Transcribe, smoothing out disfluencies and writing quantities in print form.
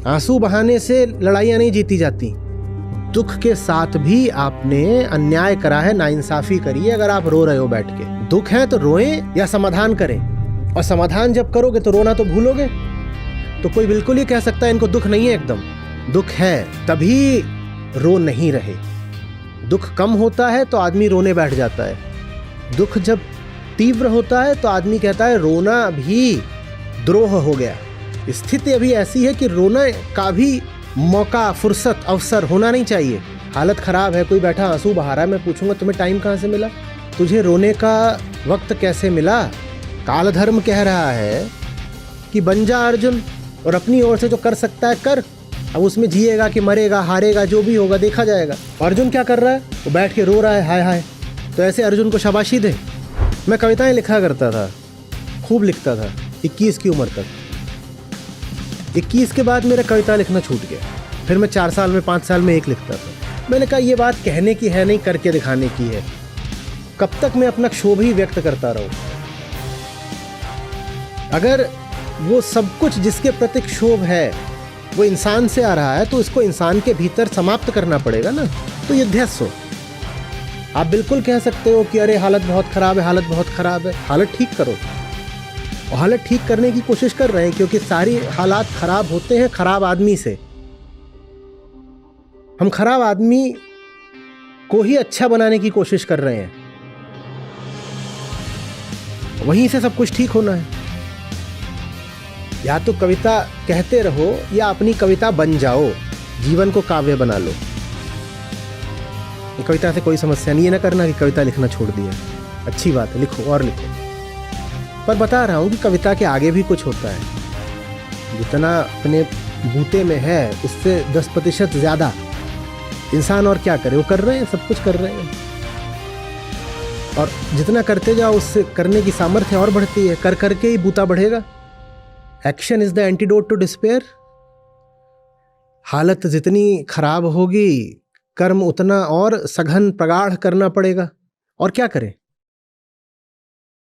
आंसू बहाने से लड़ाइयां नहीं जीती जाती। दुख के साथ भी आपने अन्याय करा है, नाइंसाफी करी है। अगर आप रो रहे हो बैठ के, दुख है तो रोएं या समाधान करें। और समाधान जब करोगे तो रोना तो भूलोगे। तो कोई बिल्कुल ही कह सकता है इनको दुख नहीं है, एकदम दुख है तभी रो नहीं रहे। दुख कम होता है तो आदमी रोने बैठ जाता है। दुख जब तीव्र होता है तो आदमी कहता है रोना भी द्रोह हो गया। स्थिति अभी ऐसी है कि रोना का भी मौका, फुर्सत, अवसर होना नहीं चाहिए। हालत खराब है, कोई बैठा आंसू बहा रहा है, मैं पूछूंगा तुम्हें टाइम कहाँ से मिला, तुझे रोने का वक्त कैसे मिला। काल धर्म कह रहा है कि बन जा अर्जुन और अपनी ओर से जो कर सकता है कर। अब उसमें जिएगा कि मरेगा, हारेगा, जो भी होगा देखा जाएगा। अर्जुन क्या कर रहा है, वो बैठ के रो रहा है हाय हाय। तो ऐसे अर्जुन को शाबाशी दे। मैं कविताएं लिखा करता था, खूब लिखता था 21 की उम्र तक। 21 के बाद मेरा कविता लिखना छूट गया। फिर मैं 4 साल में, 5 साल में एक लिखता था। मैंने कहा ये बात कहने की है नहीं, करके दिखाने की है। कब तक मैं अपना क्षोभ ही व्यक्त करता रहूं। अगर वो सब कुछ जिसके प्रति क्षोभ है वो इंसान से आ रहा है तो इसको इंसान के भीतर समाप्त करना पड़ेगा ना। तो ये ध्यस्व हो। आप बिल्कुल कह सकते हो कि अरे हालत बहुत खराब है, हालत बहुत खराब है। हालत ठीक करो। और हालत ठीक करने की कोशिश कर रहे हैं, क्योंकि सारी हालात खराब होते हैं खराब आदमी से। हम खराब आदमी को ही अच्छा बनाने की कोशिश कर रहे हैं, वहीं से सब कुछ ठीक होना है। या तो कविता कहते रहो या अपनी कविता बन जाओ, जीवन को काव्य बना लो। कविता से कोई समस्या नहीं है। ना करना कि कविता लिखना छोड़ दिया, अच्छी बात है, लिखो और लिखो। पर बता रहा हूँ कि कविता के आगे भी कुछ होता है। जितना अपने बूते में है उससे 10% ज़्यादा इंसान और क्या करे, वो कर रहे हैं, सब कुछ कर रहे हैं। और जितना करते जाओ उससे करने की सामर्थ्य और बढ़ती है। कर करके ही बूता बढ़ेगा। Action is the antidote to despair. हालत जितनी खराब होगी, कर्म उतना और सघन प्रगाढ़ करना पड़ेगा। और क्या करें।